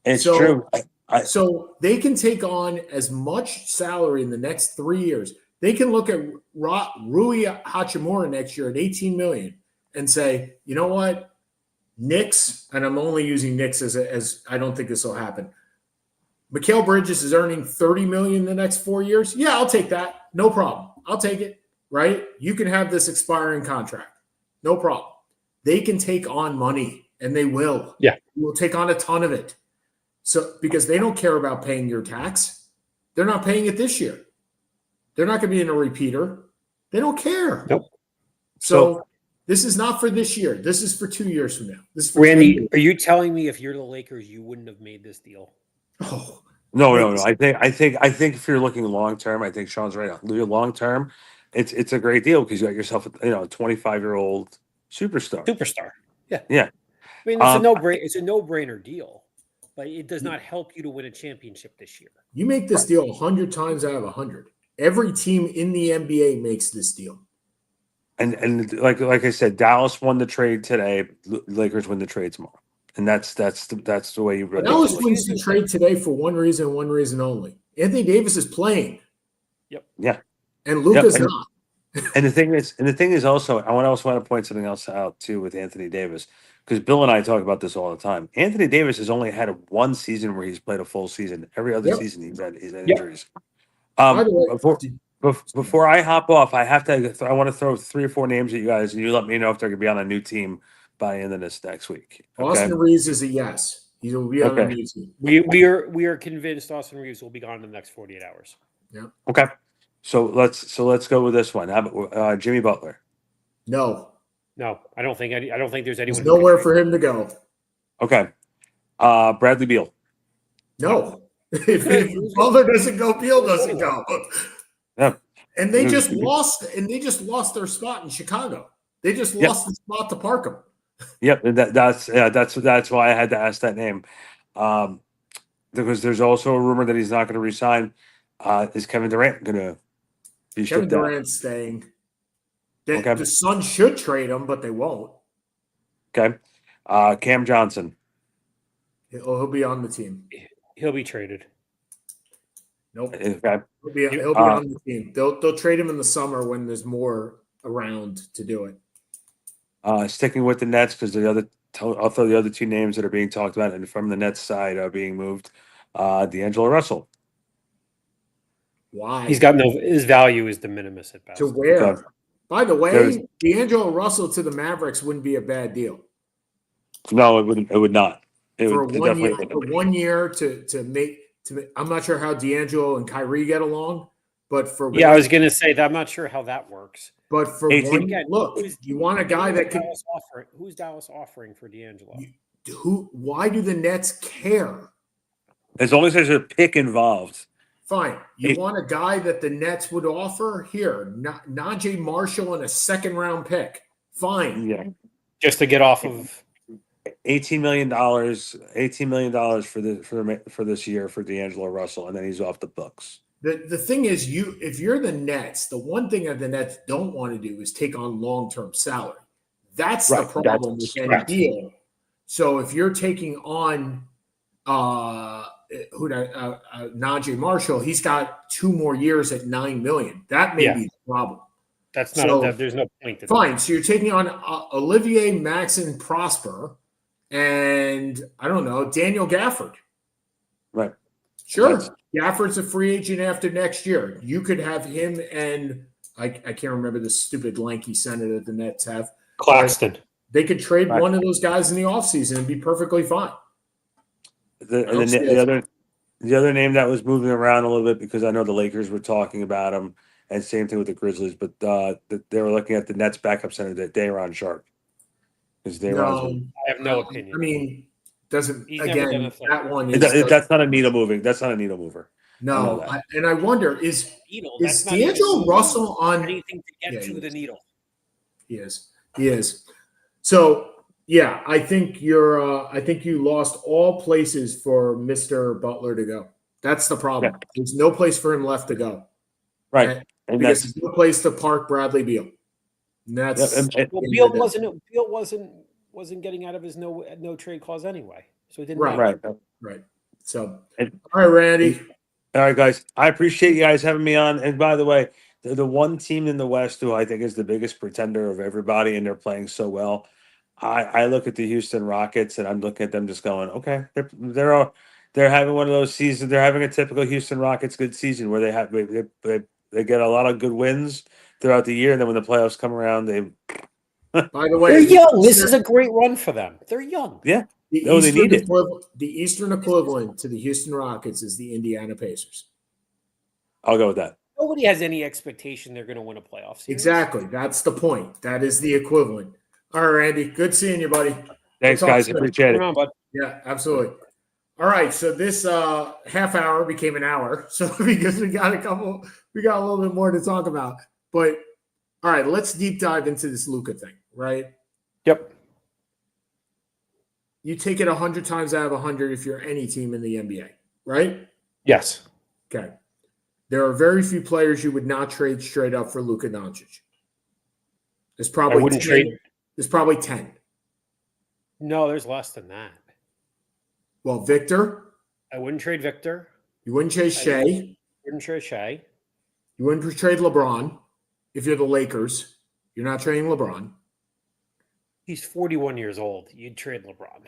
It's So- true. So they can take on as much salary in the next 3 years. They can look at Rui Hachimura next year at $18 million and say, you know what, Knicks, and I'm only using Knicks as I don't think this will happen. Mikal Bridges is earning $30 million in the next 4 years. Yeah, I'll take that. No problem. I'll take it. Right? You can have this expiring contract. No problem. They can take on money, and they will. Yeah. They will take on a ton of it. So because they don't care about paying your tax, they're not paying it this year. They're not going to be in a repeater. They don't care. Nope. So this is not for this year. This is for 2 years from now. This is for 10 Randy, years. are you telling me if you're the Lakers, you wouldn't have made this deal? Oh, No. I think if you're looking long term, I think Sean's right. Long term, it's a great deal because you got yourself a 25-year-old superstar. Superstar. Yeah. Yeah. I mean, it's a no-brainer deal, but it does not help you to win a championship this year. you make this deal 100 times out of 100. Every team in the NBA makes this deal. And like I said, Dallas won the trade today. Lakers win the trade tomorrow, and that's the way you. Dallas wins the trade today for one reason only. Anthony Davis is playing. Yep. Yeah. And Luka's Yep. not. And the thing is also, I also want to point something else out too with Anthony Davis, because Bill and I talk about this all the time. Anthony Davis has only had one season where he's played a full season. Every other Yep. season he's had Yep. injuries. By the way, Before I hop off, I want to throw 3 or 4 names at you guys, and you let me know if they're going to be on a new team by the end of this next week. Okay. Austin Reeves is a yes. He will be on Okay. a new team. We are convinced Austin Reeves will be gone in the next 48 hours. Okay. So let's go with this one. How about Jimmy Butler? No. No, I don't think there's anyone. There's nowhere for him to go. Okay. Bradley Beal. No. If Butler doesn't go, Beal doesn't go. Yeah. And they just lost their spot in Chicago. They just lost the spot to Parkham. Yep, and that's why I had to ask that name, because there's also a rumor that he's not going to resign. Is Kevin Durant going to be Kevin shipped out? Durant's staying. Okay. The Suns should trade him, but they won't. Okay, Cam Johnson. He'll be on the team. He'll be traded. Nope. Okay. He'll be on the team. They'll trade him in the summer when there's more around to do it. Sticking with the Nets because I'll throw the other two names that are being talked about and from the Nets side are being moved. D'Angelo Russell. Why? He's got his value is de minimis at best. To where? Okay. By the There's- way, D'Angelo Russell to the Mavericks wouldn't be a bad deal. No, it wouldn't. It would not. It For would one year, definitely. for 1 year to make I'm not sure how D'Angelo and Kyrie get along, but for Yeah, one, I was going to say that I'm not sure how that works. but for 18 one Again, look, you want a guy that could Who's Dallas offering for D'Angelo? why do the Nets care? As long as there's a pick involved. Fine. You Hey. want a guy that the Nets would offer? Here, Najee Marshall and a second round pick. Fine. Yeah. Just to get off of. $18 million for this year for D'Angelo Russell, and then he's off the books. The thing is, if you're the Nets, the one thing that the Nets don't want to do is take on long-term salary. That's the Right, problem with that's any correct. deal. So if you're taking on Najee Marshall, he's got 2 more years at $9 million. That may be the problem. That's not. There's no point to Fine. So you're taking on Olivier Maxson Prosper and I don't know, Daniel Gafford. Right. Sure. Gafford's a free agent after next year. You could have him and I can't remember the stupid lanky center that the Nets have. Claxton. They could trade Right. one of those guys in the offseason and be perfectly fine. The other name that was moving around a little bit because I know the Lakers were talking about him, and same thing with the Grizzlies, but they were looking at the Nets backup center, that Day'Ron Sharp. Because No, I have no opinion. I mean, doesn't He's never done again a thing. that one is that's not a needle moving. That's not a needle mover. no. And I wonder is That's not D'Angelo even Russell on? anything to get Yeah, to he the is. needle. He is. So yeah, I think you lost all places for Mr. Butler to go. That's the problem. Yeah. There's no place for him left to go. Right. And Because that's there's no place to park Bradley Beal. And that's Well, Beal wasn't getting out of his no trade clause anyway, so it didn't matter. right. So And- all right, Randy. all right, guys. I appreciate you guys having me on. And by the way, the one team in the West who I think is the biggest pretender of everybody, and they're playing so well. I look at the Houston Rockets, and I'm looking at them just going, okay, they're having one of those seasons. They're having a typical Houston Rockets good season where they get a lot of good wins throughout the year, and then when the playoffs come around, they By the way, They're young. This is a great run for them. They're young. yeah. the No, they Eastern need it. the Eastern equivalent to the Houston Rockets is the Indiana Pacers. I'll go with that. Nobody has any expectation they're going to win a playoff series. Exactly. That's the point. That is the equivalent. All right, Randy. Good seeing you, buddy. Thanks, We'll talk guys. soon. Appreciate Come it. on, bud. Yeah, absolutely. All right, so this half hour became an hour, so because we got a little bit more to talk about. But all right, let's deep dive into this Luka thing, right? Yep. You take it 100 times out of 100 if you're any team in the NBA, right? Yes. Okay. There are very few players you would not trade straight up for Luka Doncic. There's probably I wouldn't 10. trade. There's probably 10. No, there's less than that. Well, Victor, I wouldn't trade Victor. you wouldn't chase Shea. Wouldn't trade Shea. You wouldn't trade LeBron. If you're the Lakers, you're not trading LeBron. He's 41 years old. You'd trade LeBron.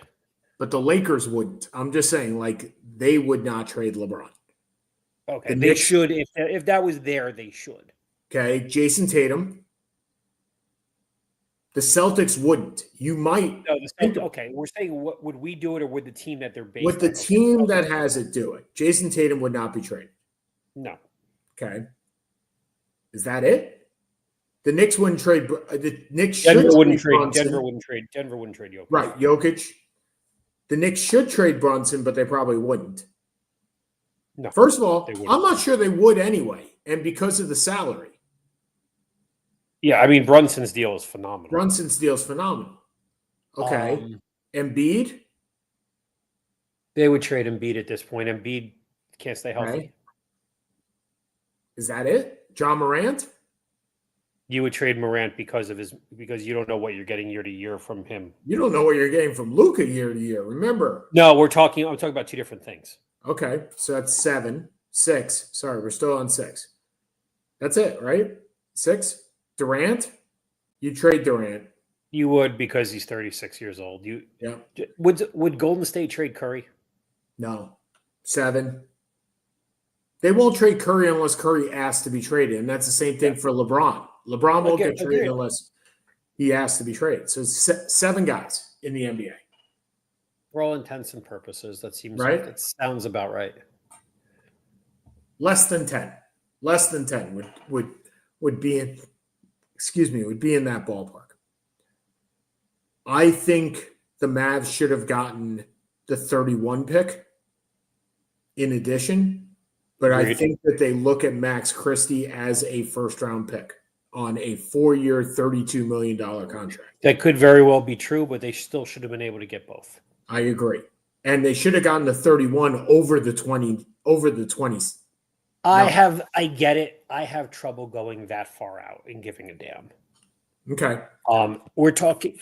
But the Lakers wouldn't. I'm just saying, like, they would not trade LeBron. Okay, The they Knicks- should. If that was there, they should. Okay. Jason Tatum. The Celtics wouldn't. You might, No, okay, we're saying, what would we do it, or would the team that they're based with the on? team that has it, do it. Jason Tatum would not be traded. No. Okay. Is that it? The Knicks wouldn't trade. The Knicks should Denver wouldn't trade. Brunson. Denver wouldn't trade Jokic. Right. Jokic. The Knicks should trade Brunson, but they probably wouldn't. No. First of all, They wouldn't. I'm not sure they would anyway. And because of the salary, Yeah, I mean Brunson's deal is phenomenal. Brunson's deal is phenomenal. Okay. Embiid. They would trade Embiid at this point. Embiid can't stay healthy. Okay. Is that it? John Morant? You would trade Morant because you don't know what you're getting year to year from him. You don't know what you're getting from Luka year to year. Remember? No, I'm talking about two different things. Okay, so that's 7, 6. Sorry, we're still on 6. That's it, right? 6. Durant. You trade Durant. You would because he's 36 years old. Yeah. Would Golden State trade Curry? No. 7. They won't trade Curry unless Curry asks to be traded, and that's the same thing for LeBron. LeBron won't get traded unless he asks to be traded. So 7 guys in the NBA. For all intents and purposes, that seems right. That sounds about right. Less than 10. Less than 10 would be in. Would be in that ballpark. I think the Mavs should have gotten the 31 pick in addition, but I think that they look at Max Christie as a first-round pick on a 4-year, $32 million contract. That could very well be true, but they still should have been able to get both. I agree. And they should have gotten the 31 over the 20s. I get it. I have trouble going that far out and giving a damn. Okay. We're talking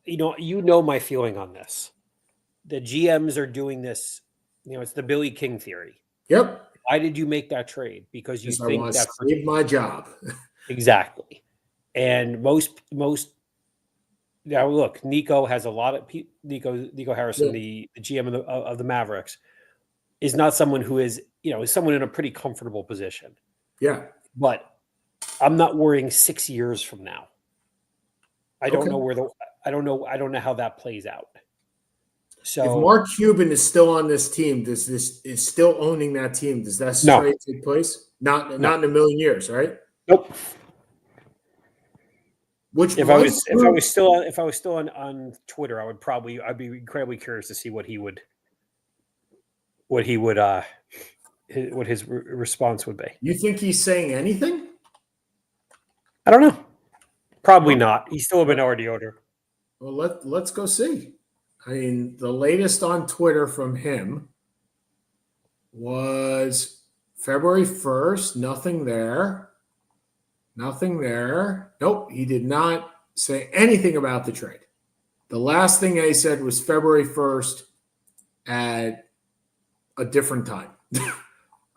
you know my feeling on this. The GMs are doing this, it's the Billy King theory. Yep. Why did you make that trade? Because you think I saved my job. Exactly. And most now look, Nico has a lot of Nico Harrison, the GM of the Mavericks, is not someone who is someone in a pretty comfortable position. Yeah. But I'm not worrying 6 years from now. I don't know I don't know how that plays out. So if Mark Cuban is still on this team, is still owning that team, does that trade take place? Not in a million years, right? Nope. If I was still on Twitter, I'd be incredibly curious to see what his response would be. You think he's saying anything? I don't know. Probably not. He's still a minority owner. Well, let's go see. I mean, the latest on Twitter from him was February 1st. Nothing there. Nope, he did not say anything about the trade. The last thing I said was February 1st at a different time.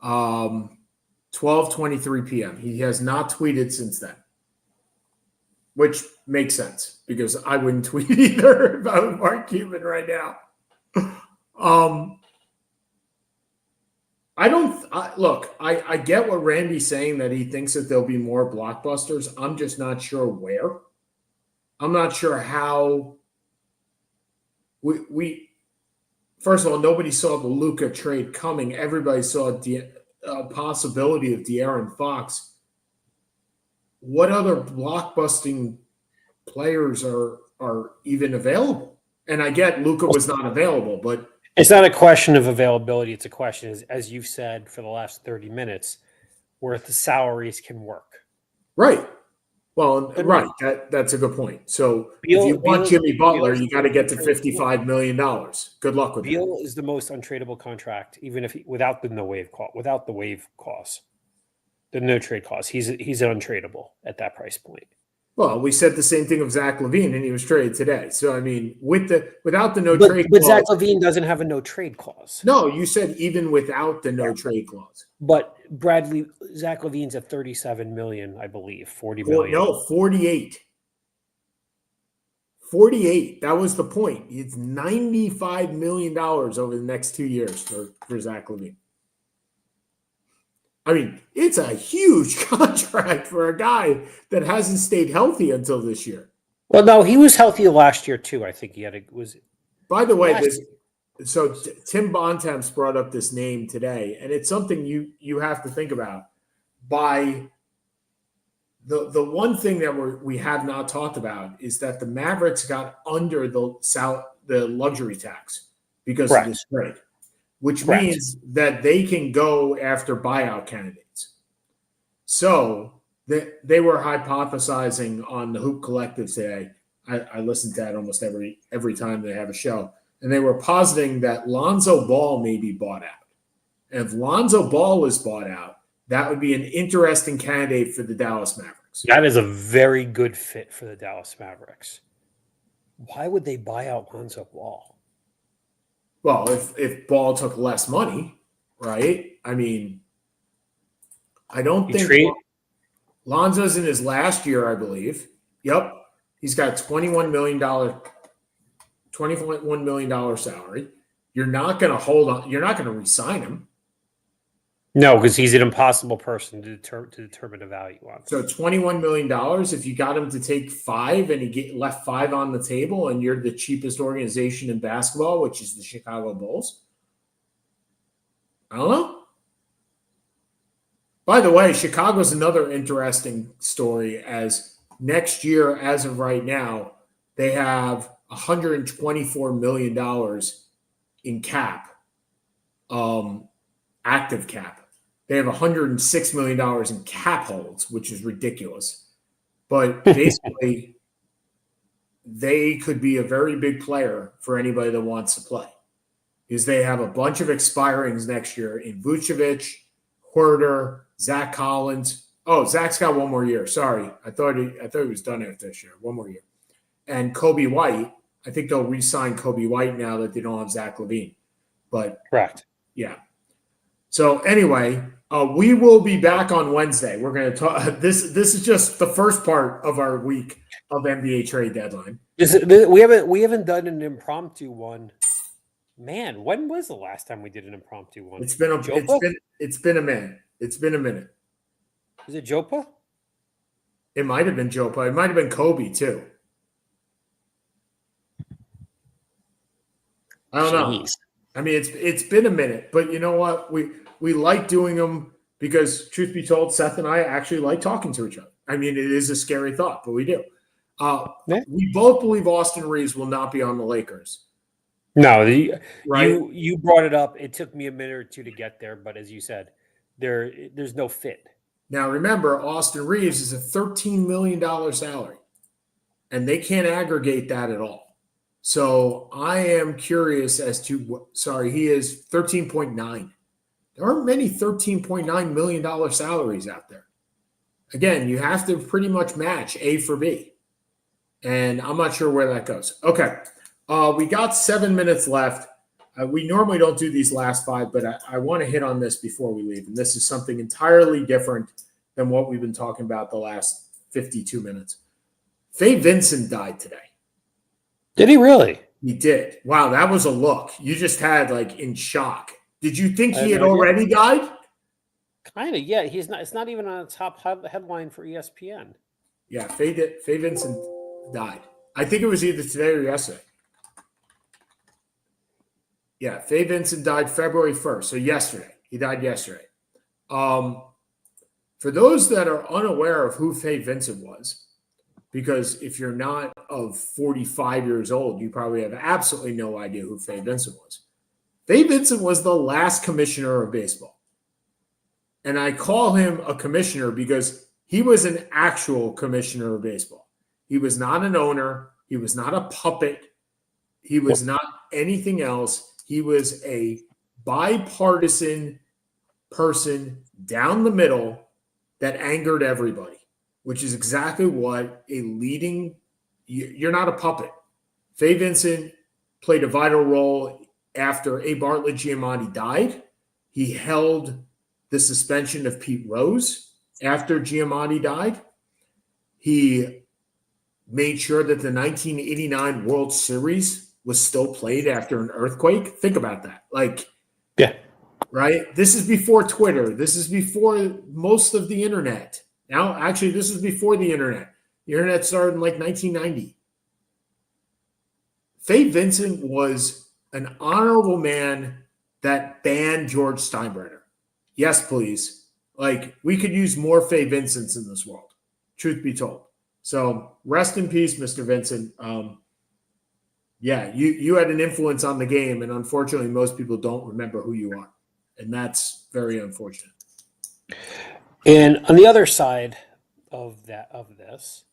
12:23 p.m. He has not tweeted since then, which makes sense because I wouldn't tweet either about Mark Cuban right now. I get what Randy's saying, that he thinks that there'll be more blockbusters. I'm just not sure where. I'm not sure how we first of all, nobody saw the Luka trade coming. Everybody saw the possibility of De'Aaron Fox. What other blockbusting players are even available? And I get Luka was not available, but it's not a question of availability. It's a question, as you've said for the last 30 minutes, where the salaries can work. Right. Well, right. That's a good point. So if you want Jimmy Butler, you got to get to $55 million. Good luck with Beal is the most untradeable contract, even if without the wave cost, the no trade cost. He's untradeable at that price point. Well, we said the same thing of Zach LaVine, and he was traded today. So I mean, without the trade clause, but Zach LaVine doesn't have a no trade clause. No, you said even without the trade clause. But Zach LaVine's at $37 million, I believe, $40 million. No, 48. 48. That was the point. It's $95 million over the next 2 years for Zach LaVine. I mean, it's a huge contract for a guy that hasn't stayed healthy until this year. Well, no, he was healthy last year too. I think By the way, Tim Bontemps brought up this name today, and it's something you have to think about. By the one thing that we have not talked about is that the Mavericks got under the luxury tax because of this trade, which means that they can go after buyout candidates. So they were hypothesizing on the Hoop Collective today. I listen to that almost every time they have a show. And they were positing that Lonzo Ball may be bought out. And if Lonzo Ball was bought out, that would be an interesting candidate for the Dallas Mavericks. That is a very good fit for the Dallas Mavericks. Why would they buy out Lonzo Ball? Well, if Ball took less money, right? I mean, I don't think Lonzo's in his last year, I believe. Yep. He's got $21 million salary. You're not going to hold on. You're not going to re-sign him. No, because he's an impossible person to determine the value on. So $21 million, if you got him to take 5 and he left 5 on the table and you're the cheapest organization in basketball, which is the Chicago Bulls, I don't know. By the way, Chicago's another interesting story, as next year, as of right now, they have $124 million in cap, active cap. They have $106 million in cap holds, which is ridiculous. But basically, they could be a very big player for anybody that wants to play, because they have a bunch of expirings next year in Vucevic, Huerter, Zach Collins. Oh, Zach's got one more year. Sorry. I thought he was done after this year. One more year. And Kobe White. I think they'll re-sign Kobe White now that they don't have Zach LaVine. But correct. Yeah. So anyway, we will be back on Wednesday. We're going to talk. This is just the first part of our week of NBA trade deadline. We haven't done an impromptu one. Man, when was the last time we did an impromptu one? It's been a minute. It's been a minute. Is it Jopa? It might have been Jopa. It might have been Kobe too. I don't know. I mean, it's been a minute, but you know what? We like doing them because, truth be told, Seth and I actually like talking to each other. I mean, it is a scary thought, but we do. We both believe Austin Reeves will not be on the Lakers. No, right? You brought it up. It took me a minute or two to get there, but as you said, there's no fit. Now, remember, Austin Reeves is a $13 million salary, and they can't aggregate that at all. So I am curious as to he is 13.9. There aren't many $13.9 million salaries out there. Again, you have to pretty much match A for B. And I'm not sure where that goes. Okay. We got 7 minutes left. We normally don't do these last 5, but I want to hit on this before we leave. And this is something entirely different than what we've been talking about the last 52 minutes. Faye Vincent died today. Did he really? He did. Wow, that was a look. You just had in shock. Did you think he had already died? Kind of, yeah. He's not. It's not even on a top headline for ESPN. Yeah, Faye Vincent died. I think it was either today or yesterday. Yeah, Faye Vincent died February 1st, so yesterday. He died yesterday. For those that are unaware of who Faye Vincent was, because if you're not of 45 years old, you probably have absolutely no idea who Faye Vincent was. Faye Vincent was the last commissioner of baseball. And I call him a commissioner because he was an actual commissioner of baseball. He was not an owner. He was not a puppet. He was not anything else. He was a bipartisan person down the middle that angered everybody, which is exactly what you're not a puppet. Faye Vincent played a vital role after A. Bartlett Giamatti died. He held the suspension of Pete Rose after Giamatti died. He made sure that the 1989 World Series was still played after an earthquake. Think about that. Yeah. Right? This is before Twitter. This is before most of the internet. Now, actually, this is before the internet. The internet started in 1990. Faye Vincent was an honorable man that banned George Steinbrenner. Yes, please. We could use more Faye Vincents in this world, truth be told. So rest in peace, Mr. Vincent. You had an influence on the game, and unfortunately, most people don't remember who you are. And that's very unfortunate. And on the other side of this,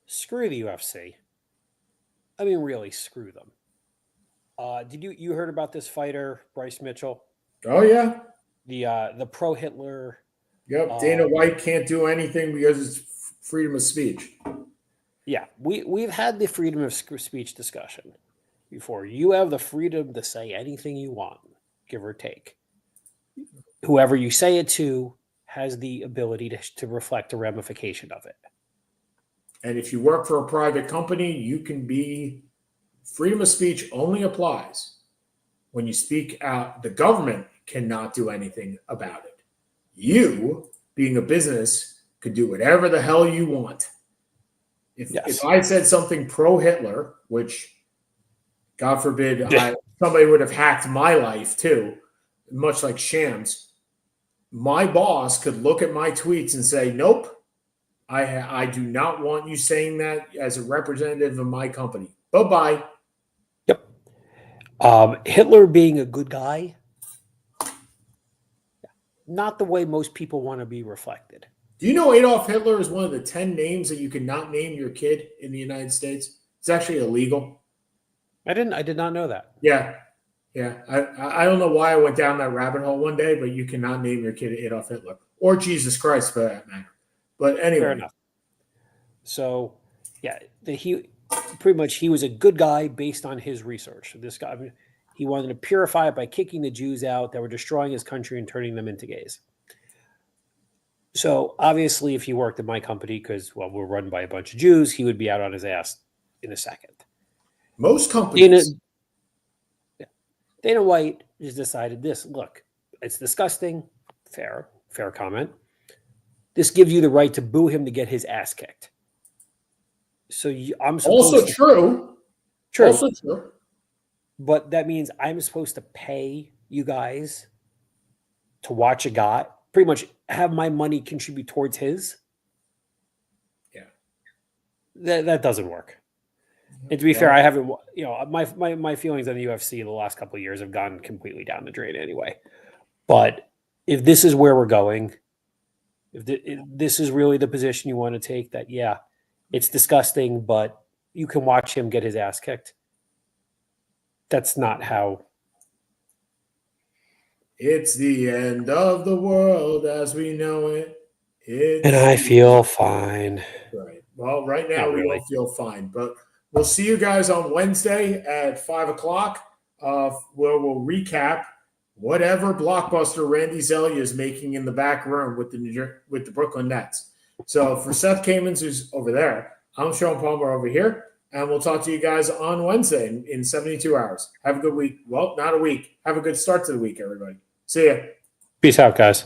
screw the UFC. I mean, really, screw them. Did you heard about this fighter, Bryce Mitchell? Oh, yeah. the pro Hitler. Yep. Dana White can't do anything because it's freedom of speech. Yeah, we've had the freedom of speech discussion before. You have the freedom to say anything you want, give or take. Whoever you say it to has the ability to reflect a ramification of it. And if you work for a private company, you can be freedom of speech only applies when you speak out. The government cannot do anything about it. You, being a business, could do whatever the hell you want. If I said something pro-Hitler, which, God forbid, somebody would have hacked my life too, much like Shams, my boss could look at my tweets and say, nope, I do not want you saying that as a representative of my company. Bye-bye. Yep. Hitler being a good guy, not the way most people want to be reflected. Do you know Adolf Hitler is one of the 10 names that you cannot name your kid in the United States? It's actually illegal. I did not know that. Yeah. I don't know why I went down that rabbit hole one day, but you cannot name your kid Adolf Hitler or Jesus Christ for that matter. But anyway. Fair enough. So, yeah, he was a good guy based on his research. This guy, he wanted to purify it by kicking the Jews out that were destroying his country and turning them into gays. So obviously, if he worked at my company, because we're run by a bunch of Jews, he would be out on his ass in a second. Most companies. Dana White has decided this. Look, it's disgusting. Fair comment. This gives you the right to boo him to get his ass kicked. So I'm supposed also true. Also true. But that means I'm supposed to pay you guys to watch a guy, pretty much have my money contribute towards his. Yeah. That doesn't work. And to be fair, I haven't, my feelings on the UFC the last couple of years have gone completely down the drain anyway. But if this is where we're going, if this is really the position you want to take, that, yeah, it's disgusting, but you can watch him get his ass kicked. That's not how. It's the end of the world as we know it. And I feel fine. Right. Well, right now we don't feel fine, but we'll see you guys on Wednesday at 5:00, where we'll recap whatever blockbuster Randy Zelia is making in the back room with the Brooklyn Nets. So for Seth Kamens, who's over there, I'm Sean Palmer over here, and we'll talk to you guys on Wednesday in 72 hours. Have a good week. Well, not a week. Have a good start to the week, everybody. See ya. Peace out, guys.